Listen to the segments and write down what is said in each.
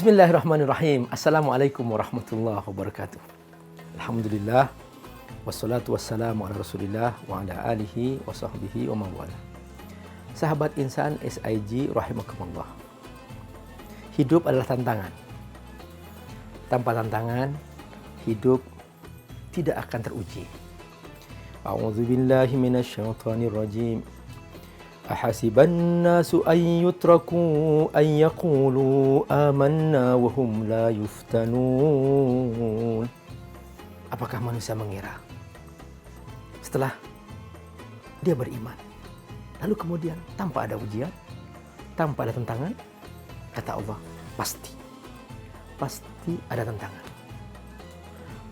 Bismillahirrahmanirrahim. Assalamualaikum warahmatullahi wabarakatuh. Alhamdulillah. Wassalatu wassalamu ala rasulillah wa ala alihi wa sahbihi wa mawala. Sahabat insan SIG rahimakumullah. Hidup adalah tantangan. Tanpa tantangan, hidup tidak akan teruji. A'udzubillahi minasyaitonir rajim. Ahasiban nasu an yutraku an yaqulu amanna wa hum la yuftanun. Apakah manusia mengira setelah dia beriman, lalu kemudian tanpa ada ujian, tanpa ada tantangan, kata Allah, pasti ada tantangan.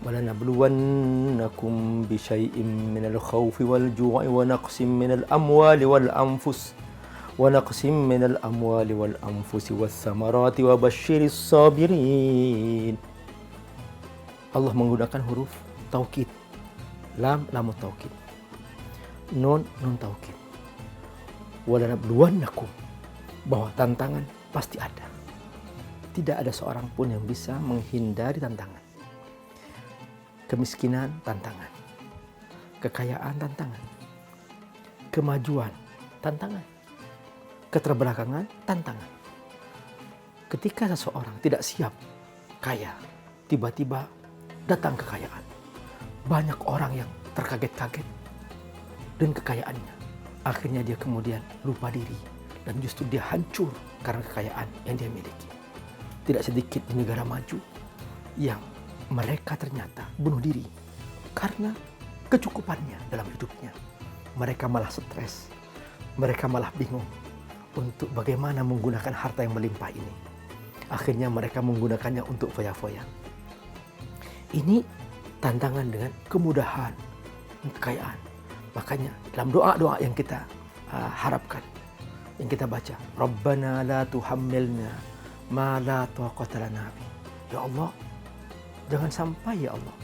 وَلَنَبْلُوَنَّكُمْ بِشَيْءٍ مِّنَ الْخَوْفِ وَالْجُوعِ وَنَقْصٍ مِّنَ الْأَمْوَالِ وَالْأَنفُسِ وَالثَّمَرَاتِ وَبَشِّرِ الصَّابِرِينَ. Allah menggunakan huruf taukid. Lam, lamu taukid. Nun, nun taukid. وَلَنَبْلُوَنَّكُمْ, bahwa tantangan pasti ada. Tidak ada seorang pun yang bisa menghindari tantangan. Kemiskinan, tantangan. Kekayaan, tantangan. Kemajuan, tantangan. Keterbelakangan, tantangan. Ketika seseorang tidak siap kaya, tiba-tiba datang kekayaan. Banyak orang yang terkaget-kaget dengan kekayaannya. Akhirnya dia kemudian lupa diri dan justru dia hancur karena kekayaan yang dia miliki. Tidak sedikit di negara maju yang mereka ternyata bunuh diri karena kecukupannya dalam hidupnya. Mereka malah stres, mereka malah bingung untuk bagaimana menggunakan harta yang melimpah ini. Akhirnya mereka menggunakannya untuk foya-foya. Ini tantangan dengan kemudahan, kekayaan. Makanya dalam doa-doa yang kita harapkan, yang kita baca, Rabbana la tuhammilna ma la taqata lana bi. Ya Allah, jangan sampai ya Allah,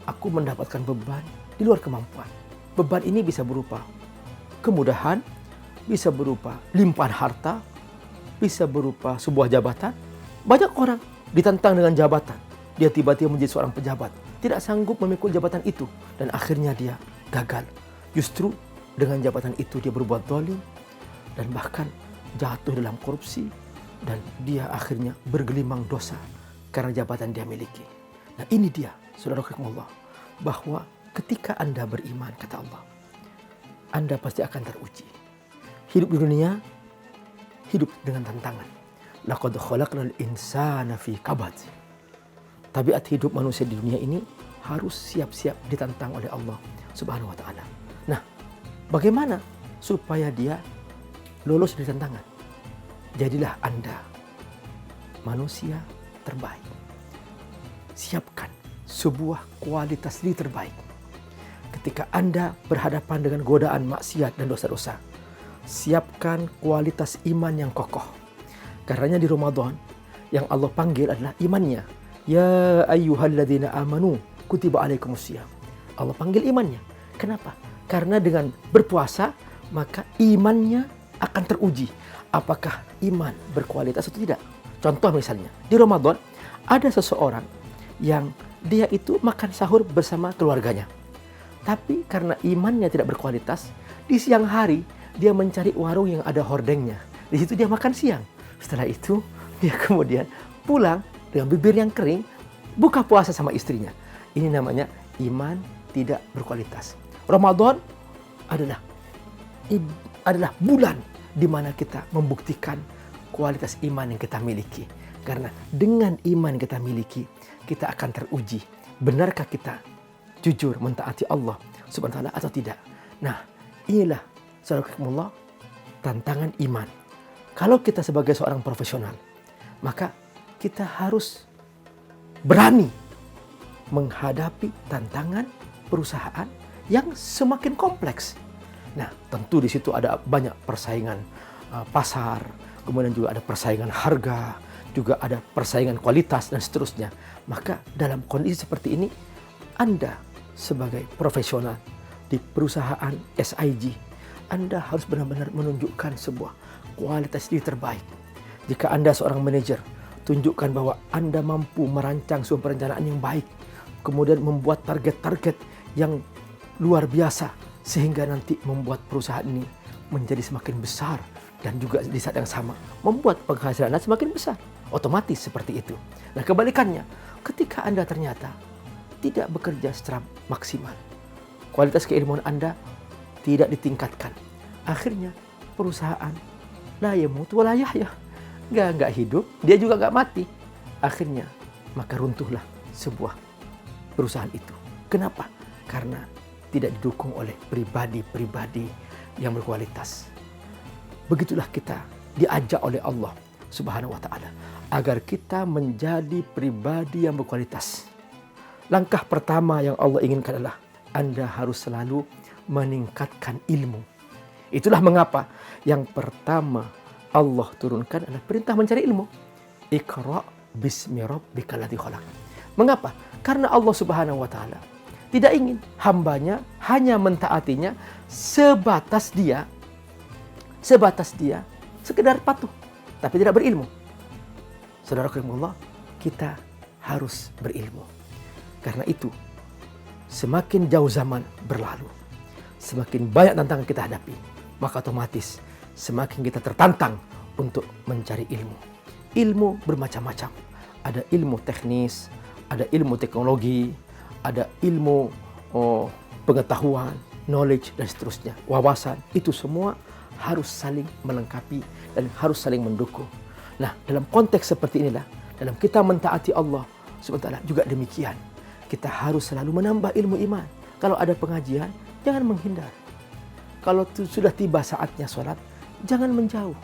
aku mendapatkan beban di luar kemampuan. Beban ini bisa berupa kemudahan, bisa berupa limpahan harta, bisa berupa sebuah jabatan. Banyak orang ditantang dengan jabatan. Dia tiba-tiba menjadi seorang pejabat. Tidak sanggup memikul jabatan itu. Dan akhirnya dia gagal. Justru dengan jabatan itu dia berbuat zalim. Dan bahkan jatuh dalam korupsi. Dan dia akhirnya bergelimang dosa karena jabatan dia miliki. Nah ini dia, saudara-saudara, bahwa ketika Anda beriman, kata Allah, Anda pasti akan teruji. Hidup di dunia, hidup dengan tantangan. Laqad khalaqnal insana fi kabad. Tabiat hidup manusia di dunia ini harus siap-siap ditantang oleh Allah Subhanahu wa Ta'ala. Nah, bagaimana supaya dia lolos dari tantangan? Jadilah Anda manusia terbaik. Siapkan sebuah kualitas diri terbaik. Ketika Anda berhadapan dengan godaan maksiat dan dosa-dosa, siapkan kualitas iman yang kokoh. Karenanya di Ramadan yang Allah panggil adalah imannya. Ya ayyuhalladzina amanu kutiba alaikumusiyam. Allah panggil imannya. Kenapa? Karena dengan berpuasa maka imannya akan teruji. Apakah iman berkualitas atau tidak? Contoh misalnya, di Ramadan ada seseorang yang dia itu makan sahur bersama keluarganya. Tapi karena imannya tidak berkualitas, di siang hari dia mencari warung yang ada hordengnya. Di situ dia makan siang. Setelah itu dia kemudian pulang dengan bibir yang kering, buka puasa sama istrinya. Ini namanya iman tidak berkualitas. Ramadan adalah bulan di mana kita membuktikan kualitas iman yang kita miliki. Karena dengan iman yang kita miliki, kita akan teruji. Benarkah kita jujur mentaati Allah Subhanahu wa Ta'ala atau tidak? Nah, inilah saudara-saudara tantangan iman. Kalau kita sebagai seorang profesional, maka kita harus berani menghadapi tantangan perusahaan yang semakin kompleks. Nah, tentu di situ ada banyak persaingan pasar, kemudian juga ada persaingan harga, juga ada persaingan kualitas dan seterusnya. Maka dalam kondisi seperti ini, Anda sebagai profesional di perusahaan SIG, Anda harus benar-benar menunjukkan sebuah kualitas diri terbaik. Jika Anda seorang manajer, Tunjukkan bahwa Anda mampu merancang sebuah perencanaan yang baik. Kemudian membuat target-target yang luar biasa. Sehingga nanti membuat perusahaan ini menjadi semakin besar. Dan juga di saat yang sama membuat penghasilan Anda semakin besar. Otomatis seperti itu. Nah, kebalikannya, ketika Anda ternyata tidak bekerja secara maksimal, kualitas keilmuan Anda tidak ditingkatkan, akhirnya perusahaan la yamut wa la yahya, nggak hidup, dia juga nggak mati. Akhirnya maka runtuhlah sebuah perusahaan itu. Kenapa? Karena tidak didukung oleh pribadi-pribadi yang berkualitas. Begitulah kita diajak oleh Allah Subhanahu wa ta'ala agar kita menjadi pribadi yang berkualitas. Langkah pertama yang Allah inginkan adalah Anda harus selalu meningkatkan ilmu. Itulah mengapa yang pertama Allah turunkan adalah perintah mencari ilmu. Iqra bismi rabbikal ladzi khalaq. Mengapa? Karena Allah Subhanahu wa ta'ala tidak ingin hambanya hanya mentaatinya sebatas dia sekedar patuh, tapi tidak berilmu. Saudara Allah, kita harus berilmu. Karena itu, semakin jauh zaman berlalu, semakin banyak tantangan kita hadapi, maka otomatis semakin kita tertantang untuk mencari ilmu. Ilmu bermacam-macam. Ada ilmu teknis, ada ilmu teknologi, ada ilmu pengetahuan, knowledge, dan seterusnya. Wawasan, itu semua harus saling melengkapi dan harus saling mendukung. Nah, dalam konteks seperti inilah, dalam kita mentaati Allah SWT juga demikian. Kita harus selalu menambah ilmu iman. Kalau ada pengajian, jangan menghindar. Kalau sudah tiba saatnya sholat, jangan menjauh.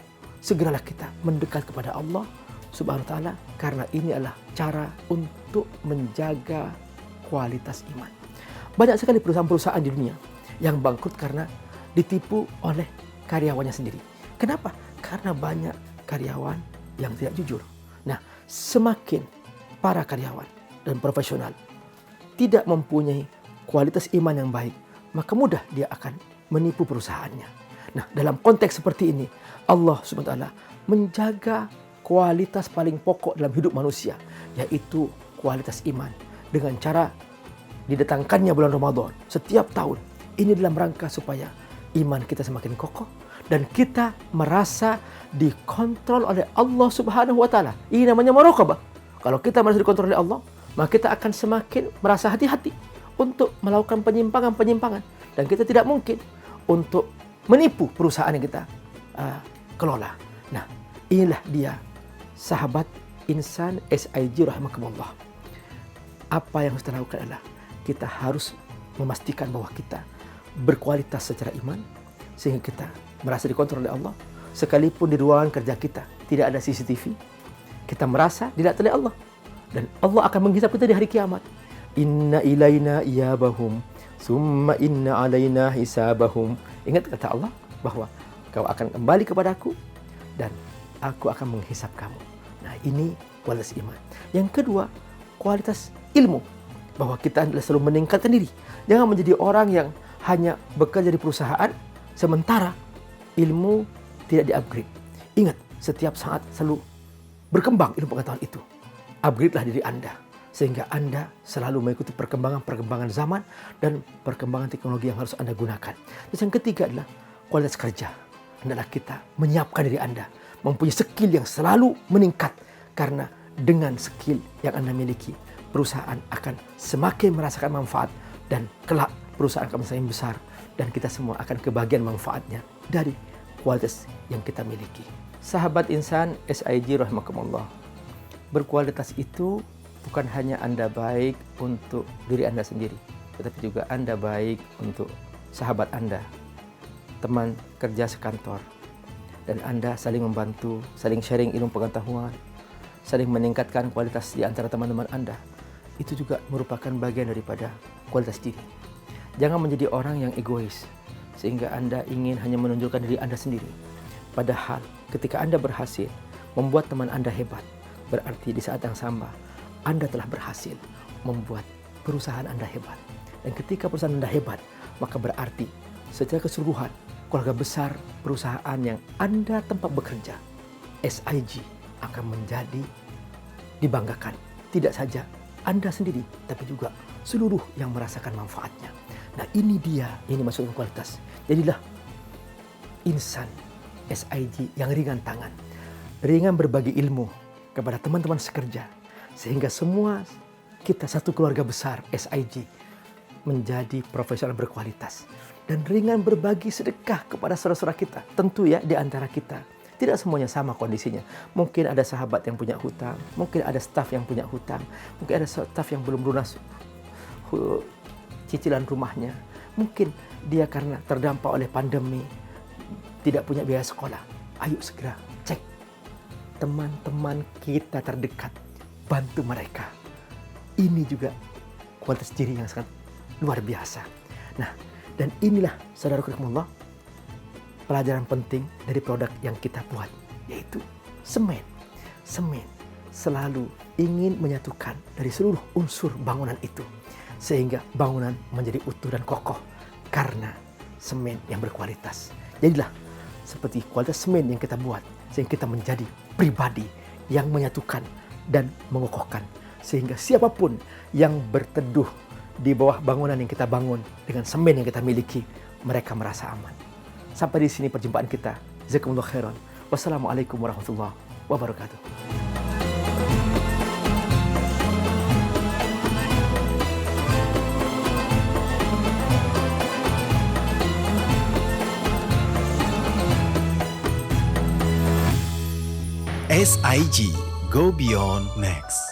Segeralah kita mendekat kepada Allah Subhanahu wa ta'ala, karena ini adalah cara untuk menjaga kualitas iman. Banyak sekali perusahaan-perusahaan di dunia yang bangkrut karena ditipu oleh karyawannya sendiri. Kenapa? Karena banyak karyawan yang tidak jujur. Nah, semakin para karyawan dan profesional tidak mempunyai kualitas iman yang baik, maka mudah dia akan menipu perusahaannya. Nah, dalam konteks seperti ini, Allah SWT menjaga kualitas paling pokok dalam hidup manusia, yaitu kualitas iman, dengan cara didatangkannya bulan Ramadan setiap tahun. Ini dalam rangka supaya iman kita semakin kokoh dan kita merasa dikontrol oleh Allah Subhanahu wa ta'ala. Ini namanya muraqabah. Kalau kita merasa dikontrol oleh Allah, maka kita akan semakin merasa hati-hati untuk melakukan penyimpangan-penyimpangan. Dan kita tidak mungkin untuk menipu perusahaan yang kita kelola. Nah, inilah dia sahabat insan SIG rahimakumullah. Apa yang harus kita lakukan adalah kita harus memastikan bahwa kita berkualitas secara iman, sehingga kita merasa dikontrol oleh Allah. Sekalipun di ruangan kerja kita tidak ada CCTV, kita merasa dilihat oleh Allah. Dan Allah akan menghisap kita di hari kiamat. Inna ilaina iyabahum, summa inna alaina hisabahum. Ingat kata Allah bahwa kau akan kembali kepadaku dan aku akan menghisap kamu. Nah, ini kualitas iman. Yang kedua, kualitas ilmu. Bahwa kita adalah selalu meningkatkan diri. Jangan menjadi orang yang hanya bekerja di perusahaan, sementara ilmu tidak di-upgrade. Ingat, setiap saat selalu berkembang ilmu pengetahuan itu. Upgrade-lah diri Anda, sehingga Anda selalu mengikuti perkembangan zaman dan perkembangan teknologi yang harus Anda gunakan. Terus yang ketiga adalah kualitas kerja. Adalah kita menyiapkan diri Anda, mempunyai skill yang selalu meningkat. Karena dengan skill yang Anda miliki, perusahaan akan semakin merasakan manfaat dan kelak perusahaan akan semakin besar dan kita semua akan kebagian manfaatnya dari kualitas yang kita miliki. Sahabat insan SIG rahimakumullah, berkualitas itu bukan hanya Anda baik untuk diri Anda sendiri, tetapi juga Anda baik untuk sahabat Anda, teman kerja sekantor, dan Anda saling membantu, saling sharing ilmu pengetahuan, saling meningkatkan kualitas di antara teman-teman Anda. Itu juga merupakan bagian daripada kualitas diri. Jangan menjadi orang yang egois, sehingga Anda ingin hanya menunjukkan diri Anda sendiri. Padahal ketika Anda berhasil membuat teman Anda hebat, berarti di saat yang sama Anda telah berhasil membuat perusahaan Anda hebat. Dan ketika perusahaan Anda hebat, maka berarti secara keseluruhan keluarga besar perusahaan yang Anda tempat bekerja, SIG, akan menjadi dibanggakan. Tidak saja Anda sendiri, tapi juga seluruh yang merasakan manfaatnya. Nah, ini dia yang dimaksudkan kualitas. Jadilah insan SIG yang ringan tangan, ringan berbagi ilmu kepada teman-teman sekerja, sehingga semua kita satu keluarga besar SIG menjadi profesional berkualitas, dan ringan berbagi sedekah kepada saudara-saudara kita. Tentu ya, di antara kita tidak semuanya sama kondisinya. Mungkin ada sahabat yang punya hutang, mungkin ada staf yang punya hutang, mungkin ada staf yang belum lunas cicilan rumahnya, mungkin dia karena terdampak oleh pandemi tidak punya biaya sekolah. Ayo segera cek teman-teman kita terdekat, bantu mereka. Ini juga kualitas diri yang sangat luar biasa. Nah, dan inilah saudaraku rahimakumullah, pelajaran penting dari produk yang kita buat, yaitu semen. Semen selalu ingin menyatukan dari seluruh unsur bangunan itu, sehingga bangunan menjadi utuh dan kokoh karena semen yang berkualitas. Jadilah seperti kualitas semen yang kita buat, sehingga kita menjadi pribadi yang menyatukan dan mengokohkan, sehingga siapapun yang berteduh di bawah bangunan yang kita bangun dengan semen yang kita miliki, mereka merasa aman. Sampai di sini perjumpaan kita. Jazakumullah khairan. Wassalamualaikum warahmatullahi wabarakatuh. SIG, Go Beyond Next.